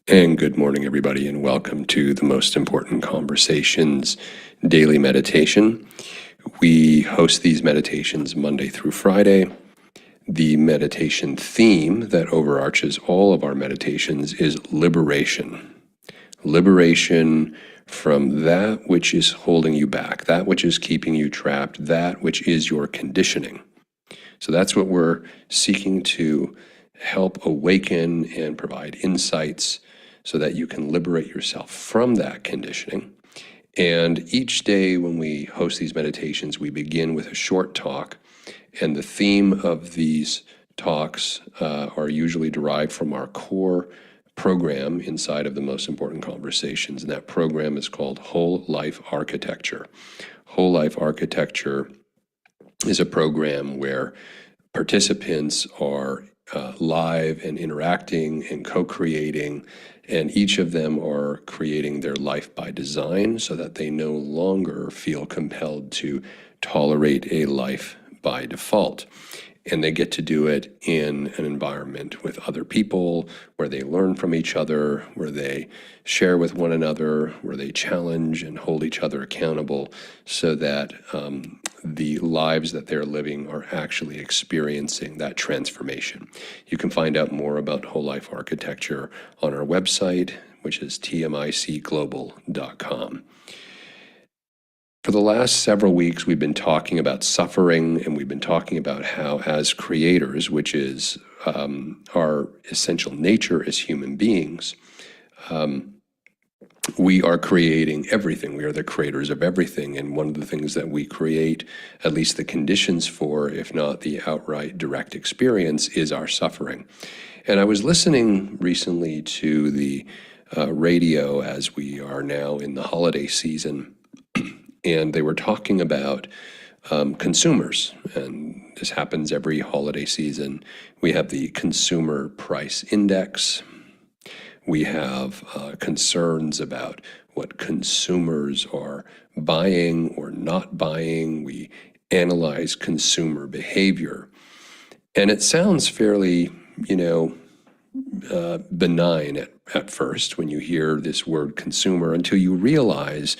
And good morning, everybody, and welcome to the Most Important Conversations daily meditation. We host these meditations Monday through Friday. The meditation theme that overarches all of our meditations is liberation. Liberation from that which is holding you back, that which is keeping you trapped, that which is your conditioning. So that's what we're seeking to help awaken and provide insights so that you can liberate yourself from that conditioning. And each day when we host these meditations, we begin with a short talk. And the theme of these talks are usually derived from our core program inside of the Most Important Conversations. And that program is called Whole Life Architecture. Whole Life Architecture is a program where participants are live and interacting and co-creating, and each of them are creating their life by design so that they no longer feel compelled to tolerate a life by default. And they get to do it in an environment with other people where they learn from each other, where they share with one another, where they challenge and hold each other accountable so that the lives that they're living are actually experiencing that transformation. You can find out more about whole life architecture on our website, which is tmicglobal.com. For the last several weeks, we've been talking about suffering, and we've been talking about how, as creators, which is our essential nature as human beings, we are creating everything. We are the creators of everything. And one of the things that we create, at least the conditions for, if not the outright direct experience, is our suffering. And I was listening recently to the radio as we are now in the holiday season, and they were talking about consumers. And this happens every holiday season. We have the Consumer Price Index. We have concerns about what consumers are buying or not buying. We analyze consumer behavior. And it sounds fairly, benign at first when you hear this word consumer, until you realize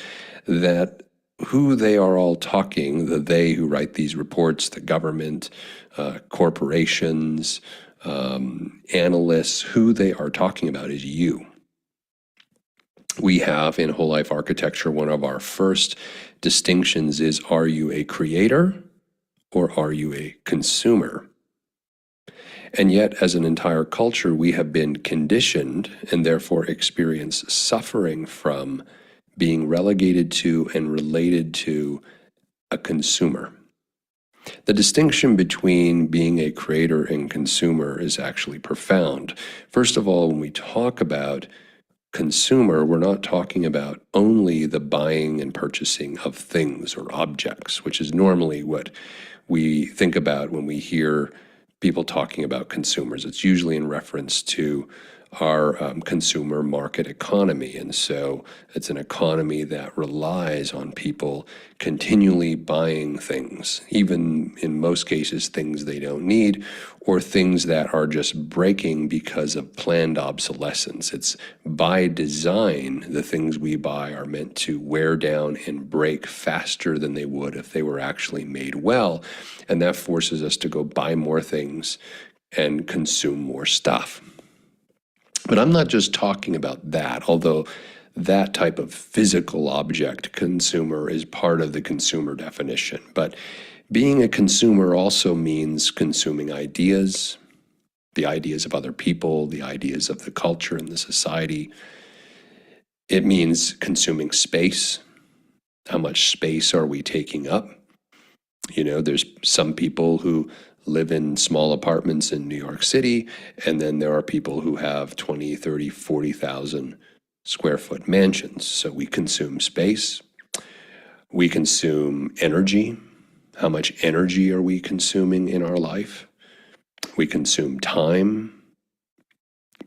that who they are all talking, the they who write these reports, the government, corporations, analysts, who they are talking about is you. We have in whole life architecture, one of our first distinctions is, are you a creator or are you a consumer? And yet, as an entire culture, we have been conditioned and therefore experience suffering from being relegated to and related to a consumer. The distinction between being a creator and consumer is actually profound. First of all, when we talk about consumer, we're not talking about only the buying and purchasing of things or objects, which is normally what we think about when we hear people talking about consumers. It's usually in reference to our consumer market economy. And so it's an economy that relies on people continually buying things, even in most cases, things they don't need, or things that are just breaking because of planned obsolescence. It's by design, the things we buy are meant to wear down and break faster than they would if they were actually made well. And that forces us to go buy more things and consume more stuff. But I'm not just talking about that, although that type of physical object consumer is part of the consumer definition. But being a consumer also means consuming ideas, the ideas of other people, the ideas of the culture and the society. It means consuming space. How much space are we taking up? There's some people who live in small apartments in New York City, and then there are people who have 20, 30, 40,000 square foot mansions. So we consume space. We consume energy. How much energy are we consuming in our life? We consume time.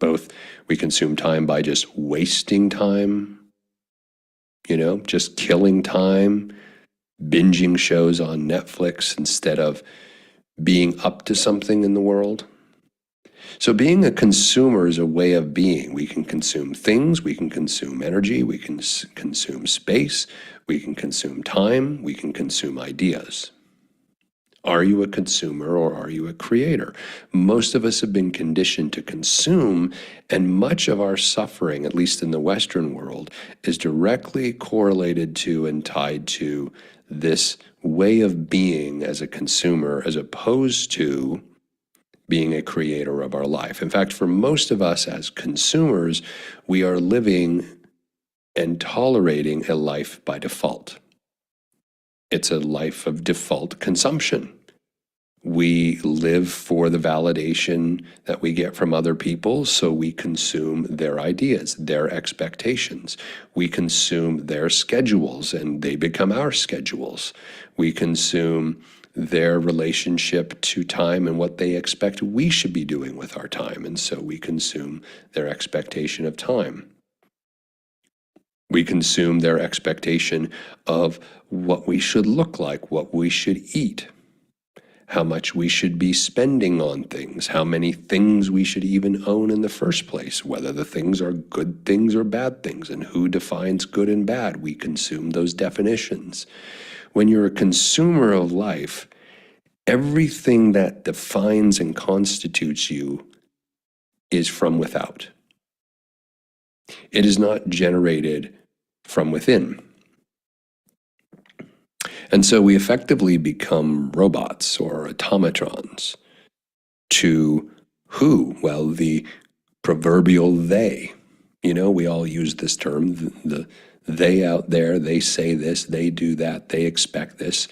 We consume time by just wasting time, just killing time, binging shows on Netflix instead of being up to something in the world. So being a consumer is a way of being. We can consume things, we can consume energy, we can consume space, we can consume time, we can consume ideas. Are you a consumer or are you a creator? Most of us have been conditioned to consume, and much of our suffering, at least in the Western world, is directly correlated to and tied to this way of being as a consumer as opposed to being a creator of our life. In fact, for most of us as consumers, we are living and tolerating a life by default. It's a life of default consumption. We live for the validation that we get from other people, so we consume their ideas, their expectations. We consume their schedules, and they become our schedules. We consume their relationship to time and what they expect we should be doing with our time, and so we consume their expectation of time. We consume their expectation of what we should look like, what we should eat, how much we should be spending on things, how many things we should even own in the first place, whether the things are good things or bad things, and who defines good and bad. We consume those definitions. When you're a consumer of life, everything that defines and constitutes you is from without. It is not generated from within. And so we effectively become robots or automatons to who? Well, the proverbial they. You know, we all use this term, the they out there, they say this, they do that, they expect this.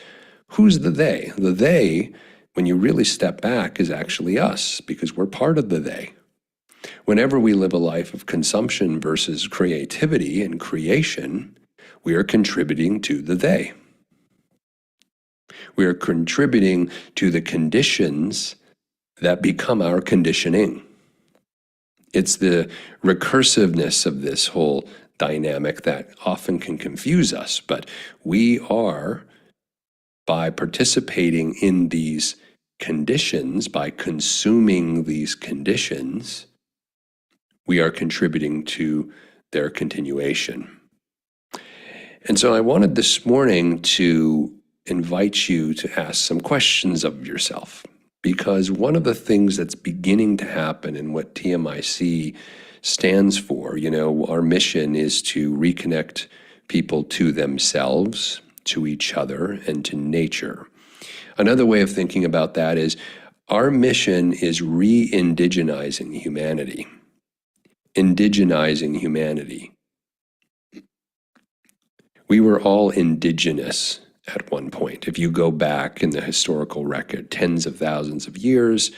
Who's the they? The they, when you really step back, is actually us, because we're part of the they. Whenever we live a life of consumption versus creativity and creation, we are contributing to the they. We are contributing to the conditions that become our conditioning. It's the recursiveness of this whole dynamic that often can confuse us, but we are, by participating in these conditions, by consuming these conditions, we are contributing to their continuation. And so I wanted this morning to invite you to ask some questions of yourself, because one of the things that's beginning to happen in what TMIC stands for, you know, our mission is to reconnect people to themselves, to each other, and to nature. Another way of thinking about that is our mission is re-indigenizing humanity. Indigenizing humanity. We were all indigenous at one point. If you go back in the historical record, tens of thousands of years,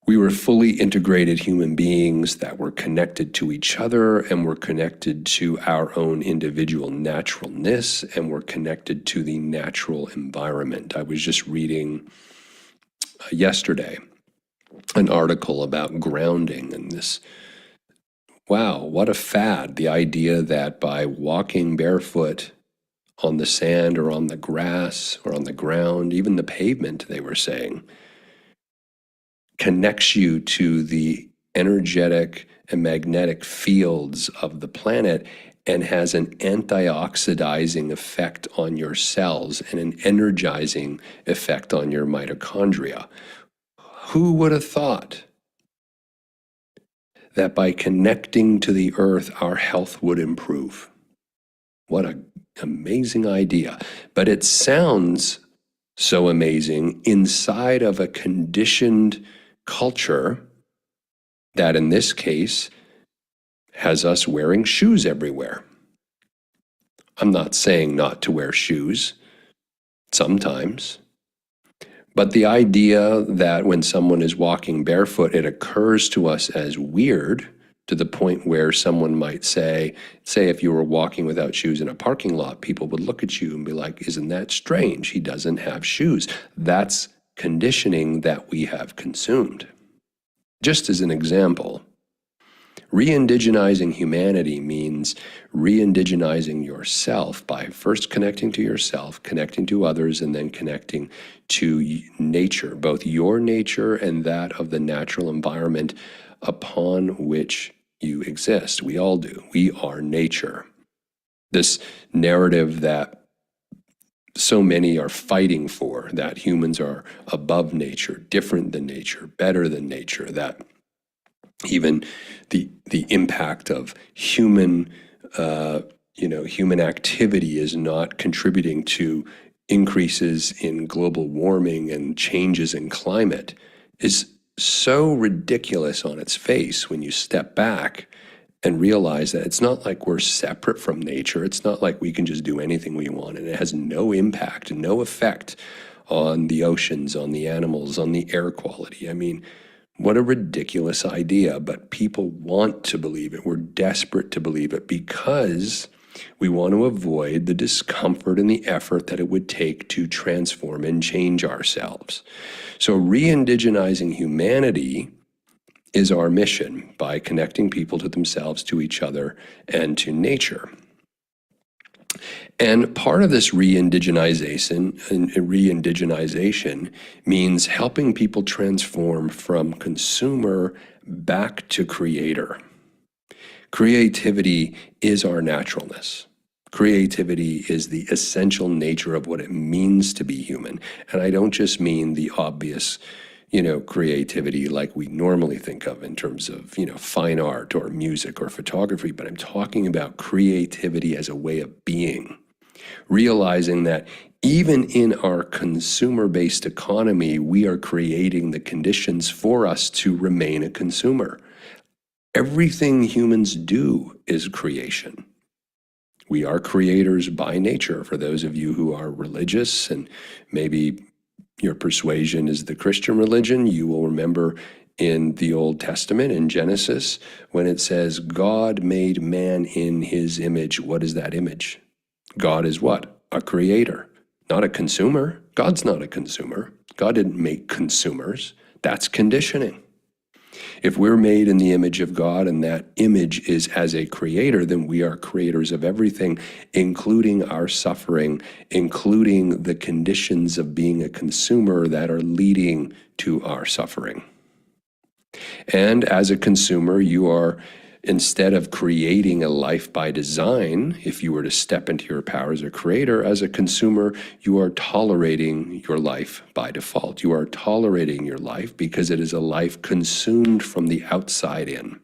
we were fully integrated human beings that were connected to each other and were connected to our own individual naturalness and were connected to the natural environment. I was just reading yesterday an article about grounding and this. Wow, what a fad, the idea that by walking barefoot on the sand or on the grass or on the ground, even the pavement, they were saying, connects you to the energetic and magnetic fields of the planet and has an antioxidizing effect on your cells and an energizing effect on your mitochondria. Who would have thought that by connecting to the earth, our health would improve? What an amazing idea. But it sounds so amazing inside of a conditioned culture that in this case has us wearing shoes everywhere. I'm not saying not to wear shoes sometimes, but the idea that when someone is walking barefoot, it occurs to us as weird, to the point where someone might say if you were walking without shoes in a parking lot, people would look at you and be like, isn't that strange? He doesn't have shoes. That's conditioning that we have consumed. Just as an example, Re-indigenizing humanity means re-indigenizing yourself by first connecting to yourself, connecting to others, and then connecting to nature, both your nature and that of the natural environment upon which you exist. We all do. We are nature. This narrative that so many are fighting for, that humans are above nature, different than nature, better than nature, that even the impact of human human activity is not contributing to increases in global warming and changes in climate is so ridiculous on its face when you step back and realize that it's not like we're separate from nature. It's not like we can just do anything we want, and it has no impact and no effect on the oceans, on the animals, on the air quality. I mean, what a ridiculous idea, but people want to believe it. We're desperate to believe it because we want to avoid the discomfort and the effort that it would take to transform and change ourselves. So re-indigenizing humanity is our mission by connecting people to themselves, to each other, and to nature. And part of this re-indigenization means helping people transform from consumer back to creator. Creativity is our naturalness. Creativity is the essential nature of what it means to be human. And I don't just mean the obvious creativity like we normally think of in terms of, fine art or music or photography, but I'm talking about creativity as a way of being. Realizing that even in our consumer-based economy, we are creating the conditions for us to remain a consumer. Everything humans do is creation. We are creators by nature. For those of you who are religious and maybe your persuasion is the Christian religion, you will remember in the Old Testament, in Genesis, when it says, God made man in his image. What is that image? God is what? A creator, not a consumer. God's not a consumer. God didn't make consumers. That's conditioning. If we're made in the image of God and that image is as a creator, then we are creators of everything, including our suffering, including the conditions of being a consumer that are leading to our suffering. And as a consumer, you are, instead of creating a life by design, if you were to step into your power as a creator, as a consumer, you are tolerating your life by default. You are tolerating your life because it is a life consumed from the outside in.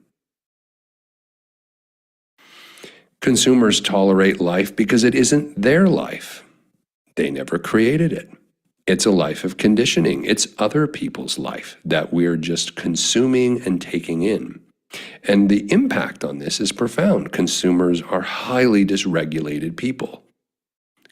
Consumers tolerate life because it isn't their life. They never created it. It's a life of conditioning. It's other people's life that we're just consuming and taking in. And the impact on this is profound. Consumers are highly dysregulated people.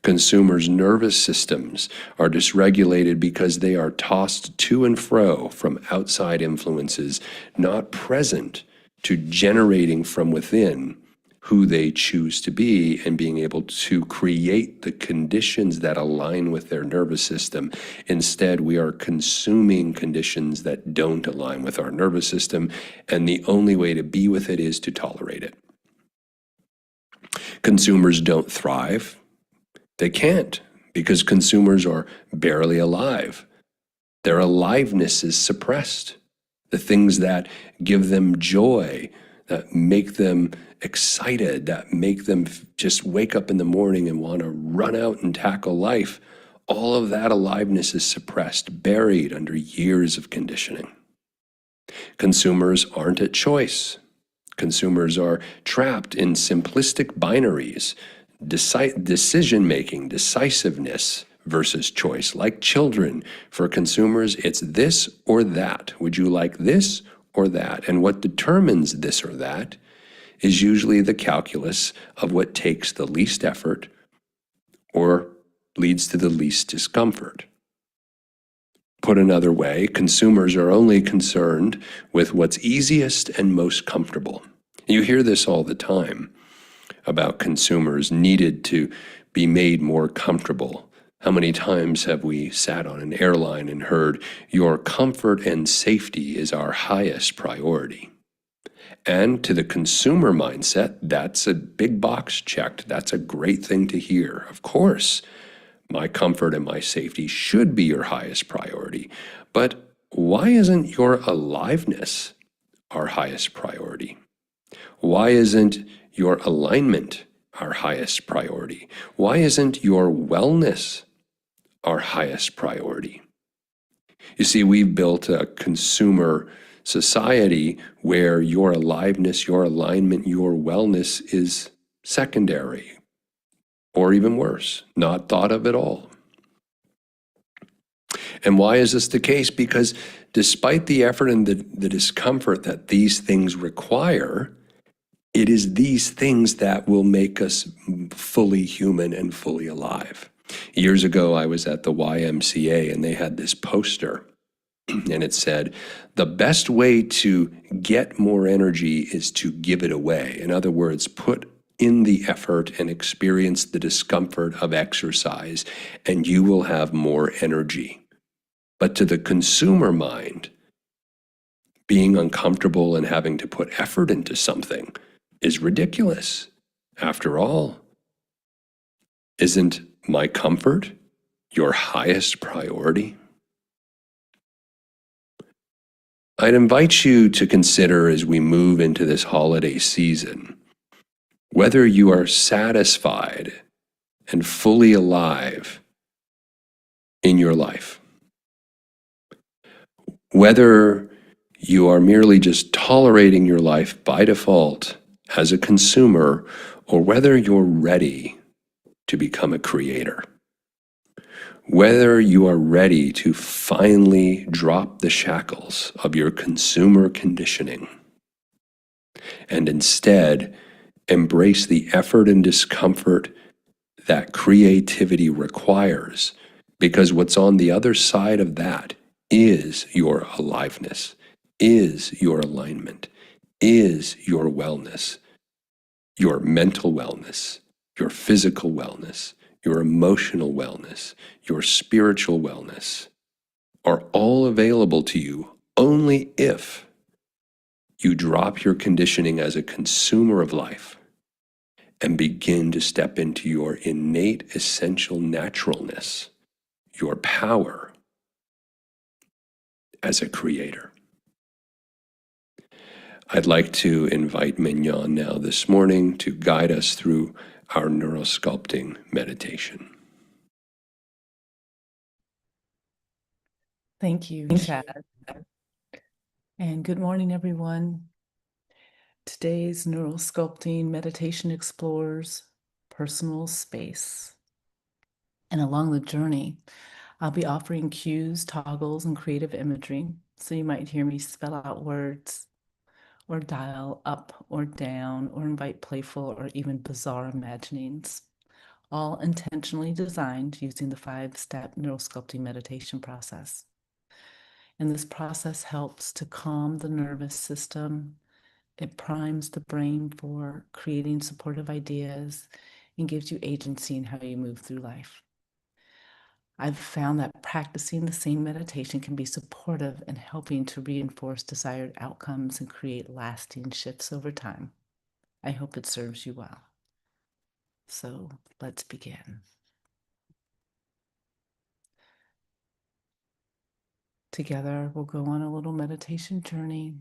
Consumers' nervous systems are dysregulated because they are tossed to and fro from outside influences, not present to generating from within who they choose to be and being able to create the conditions that align with their nervous system. Instead, we are consuming conditions that don't align with our nervous system, and the only way to be with it is to tolerate it. Consumers don't thrive. They can't, because consumers are barely alive. Their aliveness is suppressed. The things that give them joy, that make them excited, that make them just wake up in the morning and want to run out and tackle life, all of that aliveness is suppressed, buried under years of conditioning. Consumers aren't at choice. Consumers are trapped in simplistic binaries, decision-making, decisiveness versus choice. Like children, for consumers, it's this or that. Would you like this or that? And what determines this or that is usually the calculus of what takes the least effort or leads to the least discomfort. Put another way, consumers are only concerned with what's easiest and most comfortable. You hear this all the time about consumers needed to be made more comfortable. How many times have we sat on an airline and heard, your comfort and safety is our highest priority? And to the consumer mindset, that's a big box checked. That's a great thing to hear. Of course, my comfort and my safety should be your highest priority. But why isn't your aliveness our highest priority? Why isn't your alignment our highest priority? Why isn't your wellness our highest priority? You see, we've built a consumer society where your aliveness, your alignment, your wellness is secondary, or even worse, not thought of at all. And why is this the case? Because despite the effort and the discomfort that these things require, it is these things that will make us fully human and fully alive. Years ago, I was at the YMCA and they had this poster and it said, the best way to get more energy is to give it away. In other words, put in the effort and experience the discomfort of exercise, and you will have more energy. But to the consumer mind, being uncomfortable and having to put effort into something is ridiculous. After all, isn't my comfort your highest priority? I'd invite you to consider as we move into this holiday season whether you are satisfied and fully alive in your life. Whether you are merely just tolerating your life by default as a consumer, or whether you're ready to become a creator. Whether you are ready to finally drop the shackles of your consumer conditioning and instead embrace the effort and discomfort that creativity requires, because what's on the other side of that is your aliveness, is your alignment, is your wellness, your mental wellness, your physical wellness, your emotional wellness, your spiritual wellness are all available to you only if you drop your conditioning as a consumer of life and begin to step into your innate, essential naturalness, your power as a creator. I'd like to invite Mignon now this morning to guide us through our neurosculpting meditation. Thank you, Chad. And good morning, everyone. Today's neurosculpting meditation explores personal space. And along the journey, I'll be offering cues, toggles, and creative imagery. So you might hear me spell out words or dial up or down or invite playful or even bizarre imaginings, all intentionally designed using the 5-step neurosculpting meditation process. And this process helps to calm the nervous system. It primes the brain for creating supportive ideas and gives you agency in how you move through life. I've found that practicing the same meditation can be supportive in helping to reinforce desired outcomes and create lasting shifts over time. I hope it serves you well. So let's begin. Together, we'll go on a little meditation journey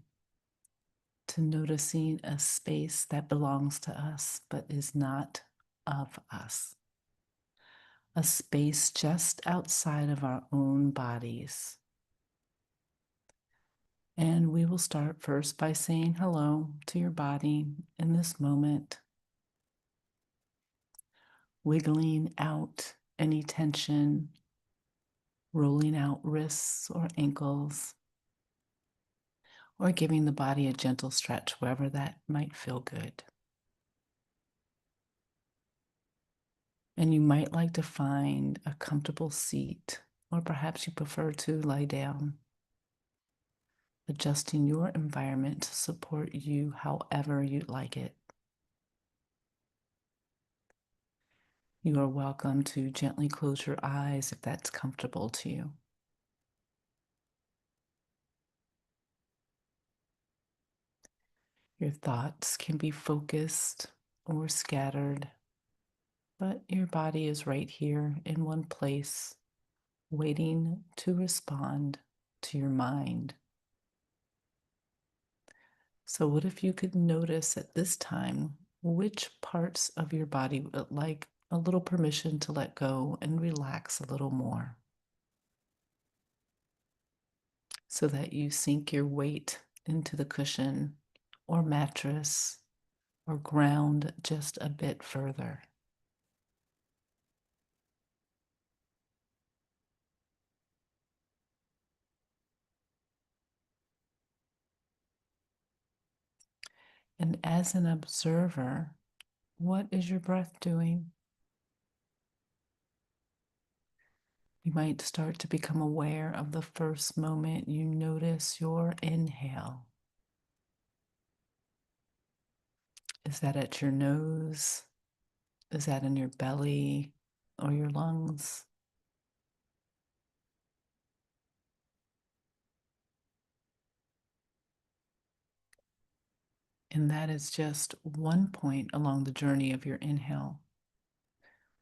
to noticing a space that belongs to us but is not of us. A space just outside of our own bodies. And we will start first by saying hello to your body in this moment, wiggling out any tension, rolling out wrists or ankles, or giving the body a gentle stretch wherever that might feel good. And you might like to find a comfortable seat, or perhaps you prefer to lie down, adjusting your environment to support you however you'd like it. You are welcome to gently close your eyes if that's comfortable to you. Your thoughts can be focused or scattered, but your body is right here in one place, waiting to respond to your mind. So, what if you could notice at this time which parts of your body would like a little permission to let go and relax a little more so that you sink your weight into the cushion or mattress or ground just a bit further? And as an observer, what is your breath doing? You might start to become aware of the first moment you notice your inhale. Is that at your nose? Is that in your belly or your lungs? And that is just one point along the journey of your inhale.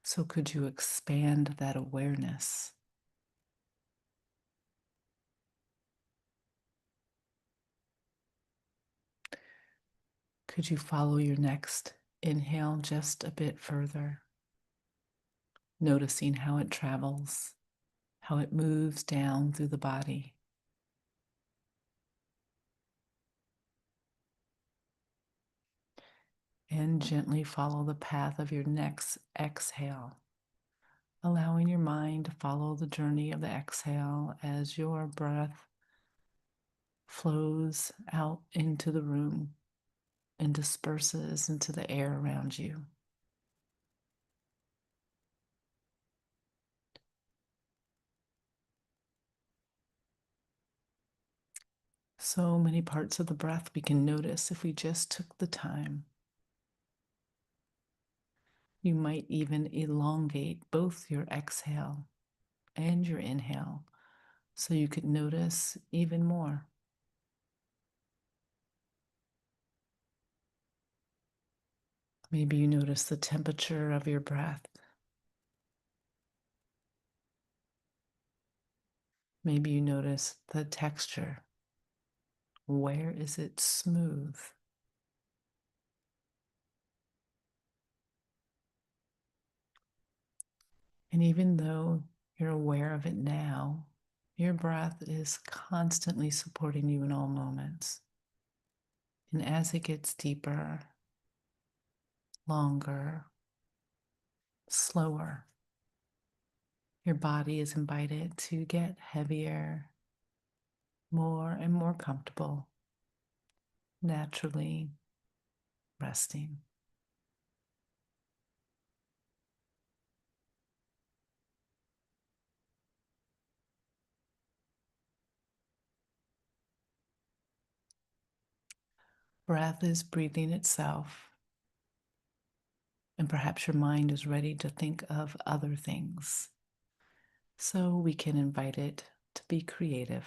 So, could you expand that awareness? Could you follow your next inhale just a bit further, noticing how it travels, how it moves down through the body? And gently follow the path of your next exhale, allowing your mind to follow the journey of the exhale as your breath flows out into the room and disperses into the air around you. So many parts of the breath we can notice if we just took the time. You might even elongate both your exhale and your inhale so you could notice even more. Maybe you notice the temperature of your breath. Maybe you notice the texture. Where is it smooth? And even though you're aware of it now, your breath is constantly supporting you in all moments. And as it gets deeper, longer, slower, your body is invited to get heavier, more and more comfortable, naturally resting. Breath is breathing itself, and perhaps your mind is ready to think of other things. So we can invite it to be creative.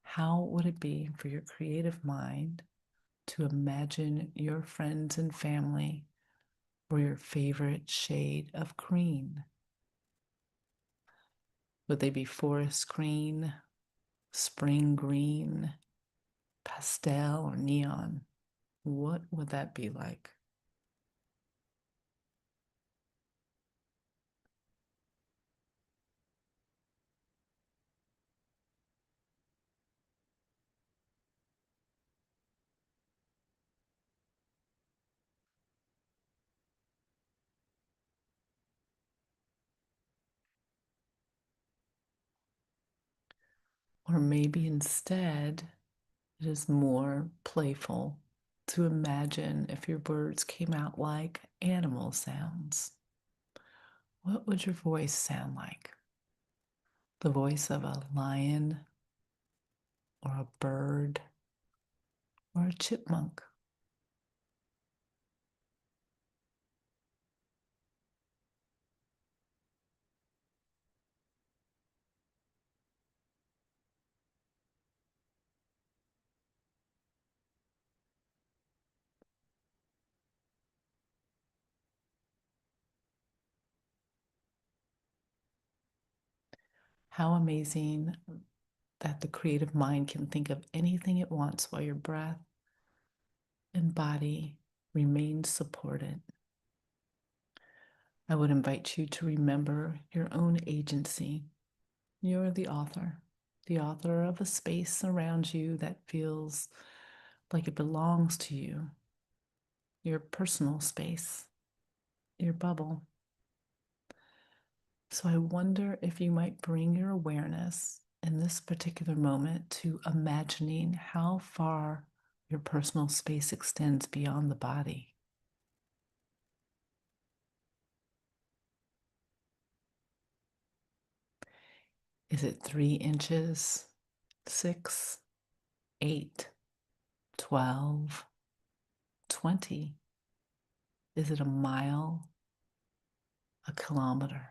How would it be for your creative mind to imagine your friends and family or your favorite shade of green? Would they be forest green, spring green, pastel, or neon? What would that be like? Or maybe instead, it is more playful to imagine if your words came out like animal sounds. What would your voice sound like? The voice of a lion or a bird or a chipmunk? How amazing that the creative mind can think of anything it wants while your breath and body remain supported. I would invite you to remember your own agency. You're the author of a space around you that feels like it belongs to you, your personal space, your bubble. So I wonder if you might bring your awareness in this particular moment to imagining how far your personal space extends beyond the body. Is it 3 inches, 6, 8, 12, 20? Is it a mile, a kilometer?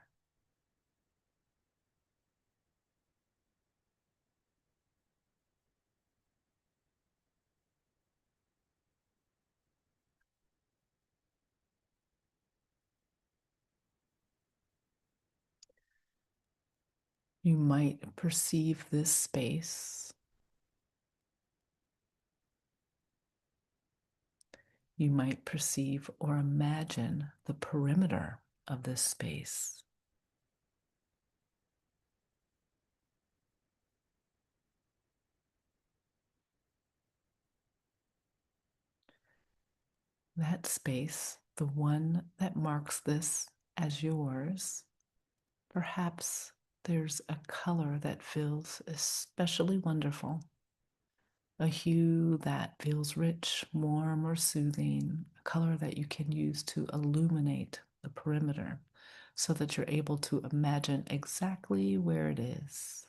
You might perceive this space. You might perceive or imagine the perimeter of this space. That space, the one that marks this as yours, perhaps there's a color that feels especially wonderful, a hue that feels rich, warm, or soothing, a color that you can use to illuminate the perimeter so that you're able to imagine exactly where it is.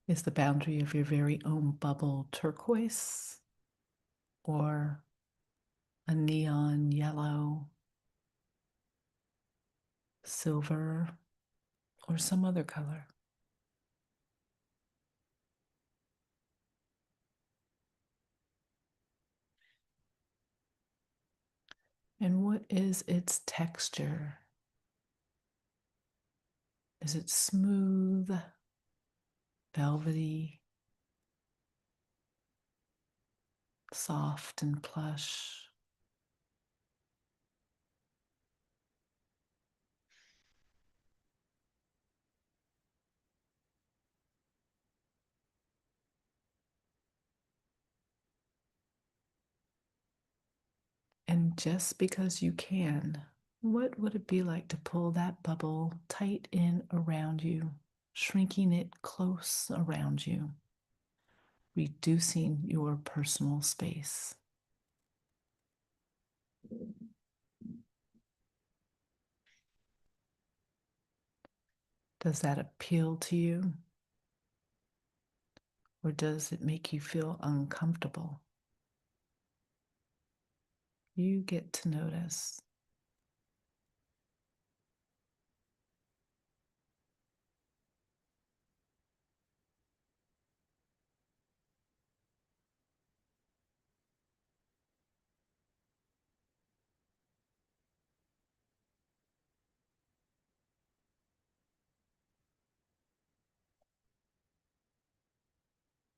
Is the boundary of your very own bubble turquoise or a neon yellow, silver, or some other color? And what is its texture? Is it smooth, velvety, soft, and plush? And just because you can, what would it be like to pull that bubble tight in around you, shrinking it close around you, reducing your personal space? Does that appeal to you? Or does it make you feel uncomfortable? You get to notice.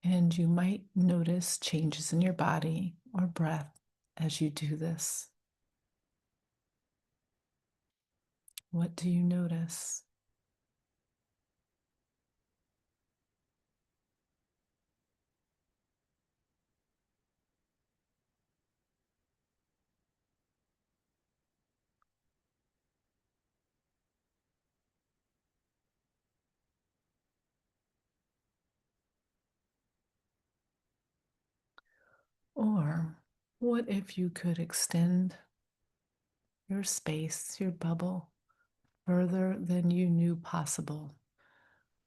And you might notice changes in your body or breath as you do this. What do you notice? Or what if you could extend your space, your bubble, further than you knew possible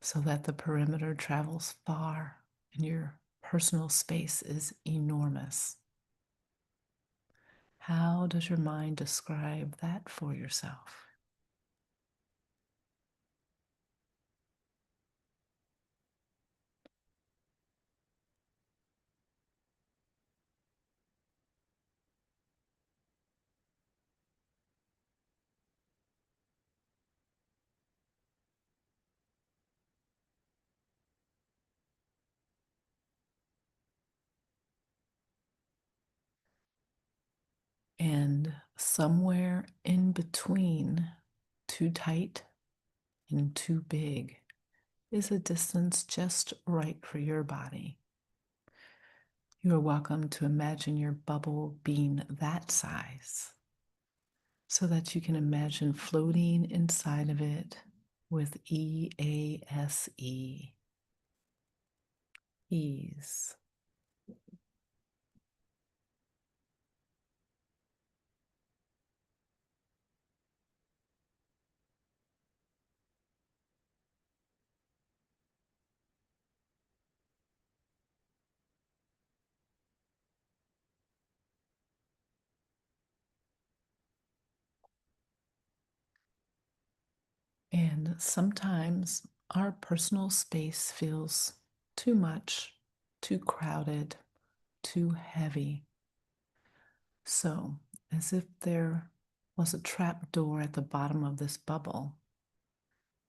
so that the perimeter travels far and your personal space is enormous? How does your mind describe that for yourself? somewhere in between too tight and too big is a distance just right for your body. You are welcome to imagine your bubble being that size so that you can imagine floating inside of it with EASE, ease. And sometimes our personal space feels too much, too crowded, too heavy. So, as if there was a trap door at the bottom of this bubble,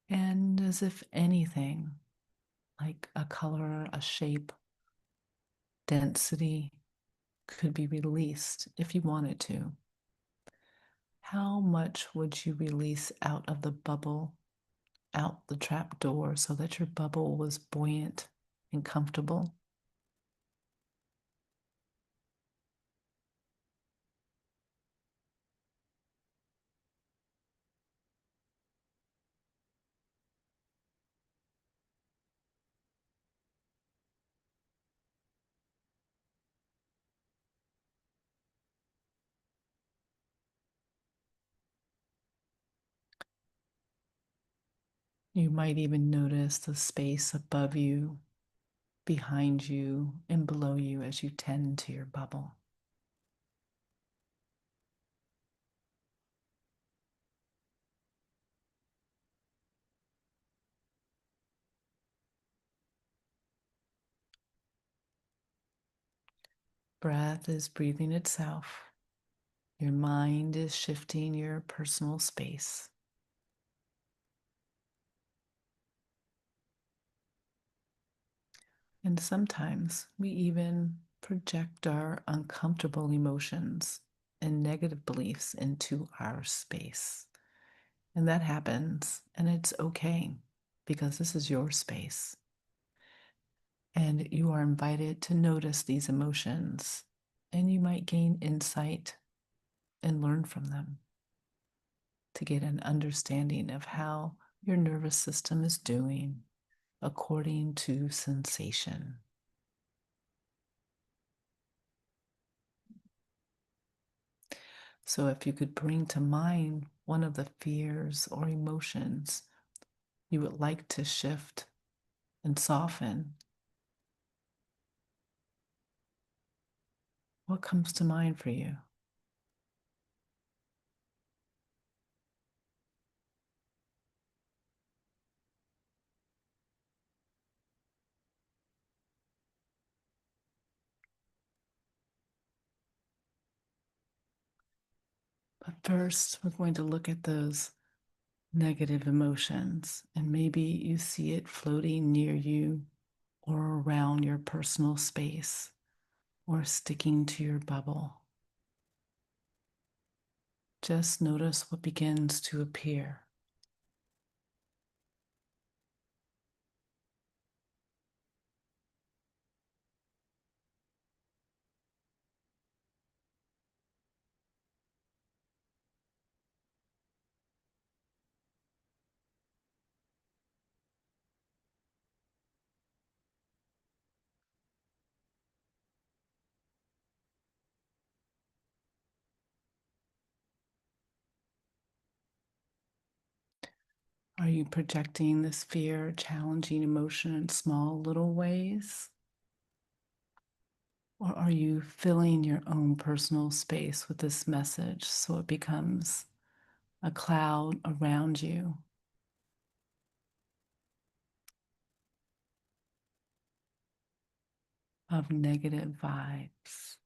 and as if anything like a color, a shape, density could be released if you wanted to. How much would you release out of the bubble, out the trap door, so that your bubble was buoyant and comfortable? You might even notice the space above you, behind you, and below you as you tend to your bubble. Breath is breathing itself. Your mind is shifting your personal space. And sometimes we even project our uncomfortable emotions and negative beliefs into our space. And that happens, and it's okay because this is your space. And you are invited to notice these emotions, and you might gain insight and learn from them to get an understanding of how your nervous system is doing according to sensation. So, if you could bring to mind one of the fears or emotions you would like to shift and soften, what comes to mind for you? But first, we're going to look at those negative emotions, and maybe you see it floating near you or around your personal space or sticking to your bubble. Just notice what begins to appear. Are you projecting this fear, challenging emotion in small little ways? Or are you filling your own personal space with this message so it becomes a cloud around you of negative vibes?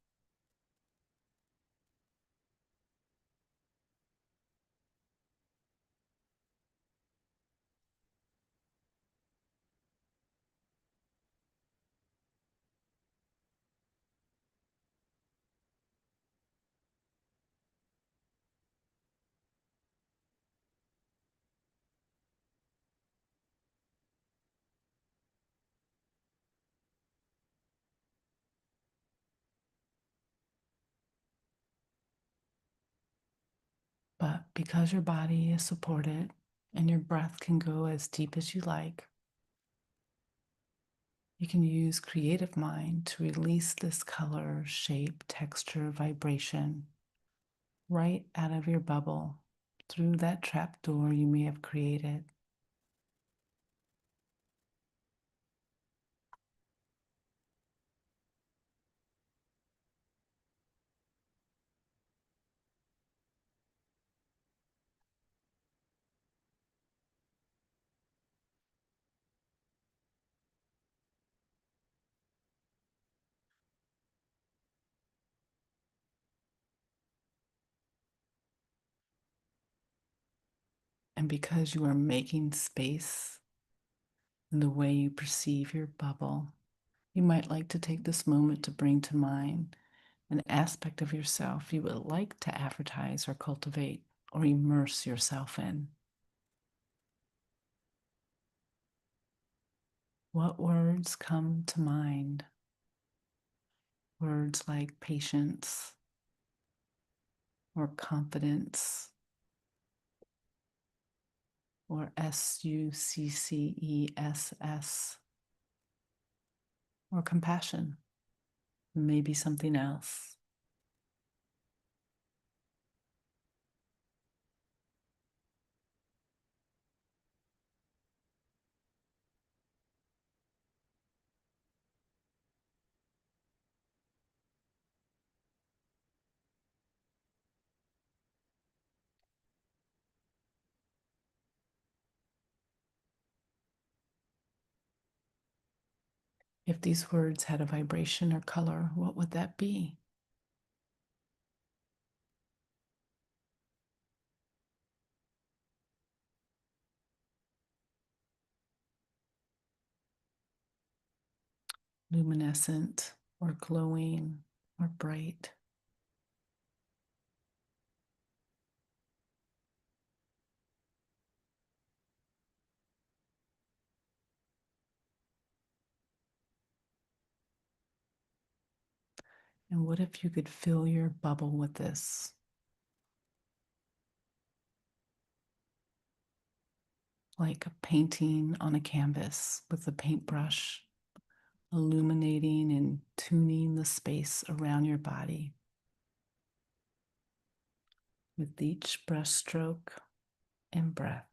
But because your body is supported and your breath can go as deep as you like, you can use creative mind to release this color, shape, texture, vibration right out of your bubble through that trap door you may have created. And because you are making space in the way you perceive your bubble, you might like to take this moment to bring to mind an aspect of yourself you would like to advertise or cultivate or immerse yourself in. What words come to mind? Words like patience or confidence or success or compassion, maybe something else. If these words had a vibration or color, what would that be? Luminescent or glowing or bright. And what if you could fill your bubble with this? Like a painting on a canvas with a paintbrush, illuminating and tuning the space around your body. With each brushstroke and breath.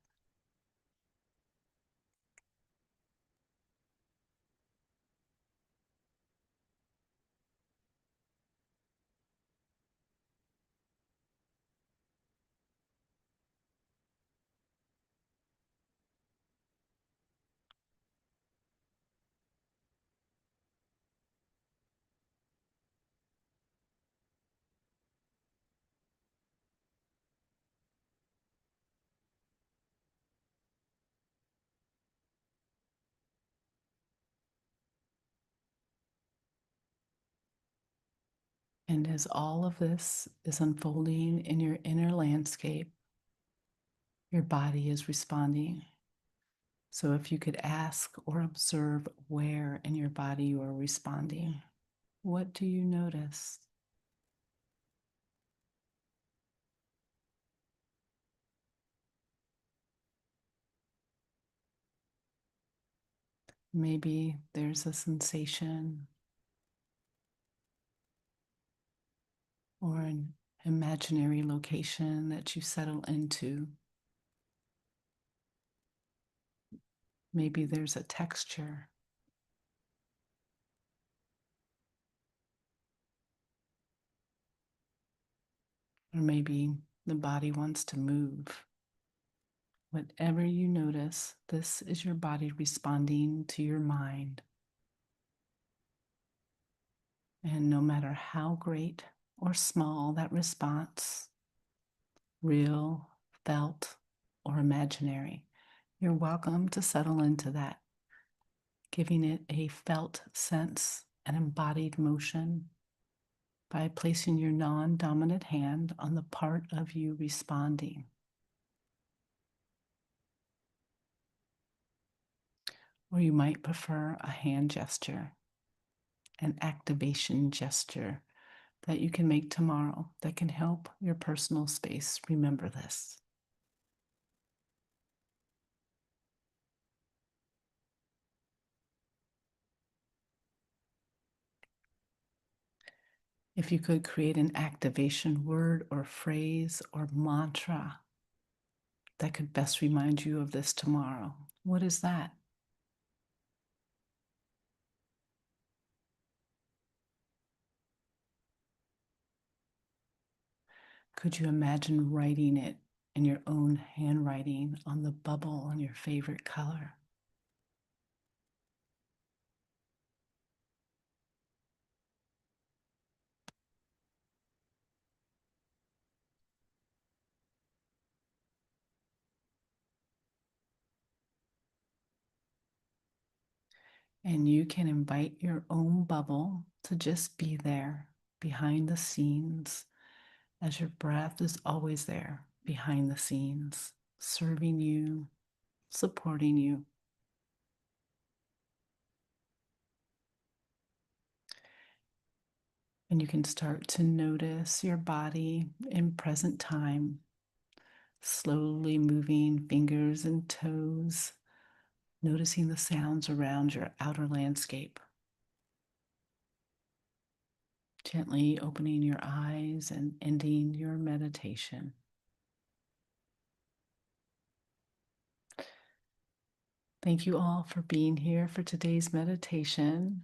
And as all of this is unfolding in your inner landscape, your body is responding. So if you could ask or observe where in your body you are responding, what do you notice? Maybe there's a sensation or an imaginary location that you settle into. Maybe there's a texture. Or maybe the body wants to move. Whatever you notice, this is your body responding to your mind. And no matter how great or small that response, real, felt, or imaginary, you're welcome to settle into that, giving it a felt sense and embodied motion by placing your non-dominant hand on the part of you responding. Or you might prefer a hand gesture, an activation gesture that you can make tomorrow that can help your personal space remember this. If you could create an activation word or phrase or mantra that could best remind you of this tomorrow, what is that? Could you imagine writing it in your own handwriting on the bubble in your favorite color? And you can invite your own bubble to just be there behind the scenes, as your breath is always there behind the scenes, serving you, supporting you. And you can start to notice your body in present time, slowly moving fingers and toes, noticing the sounds around your outer landscape. Gently opening your eyes and ending your meditation. Thank you all for being here for today's meditation.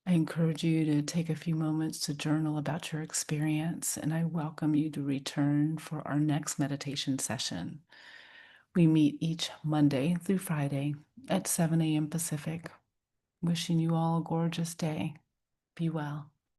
I encourage you to take a few moments to journal about your experience, and I welcome you to return for our next meditation session. We meet each Monday through Friday at 7 a.m. Pacific. Wishing you all a gorgeous day. Be well.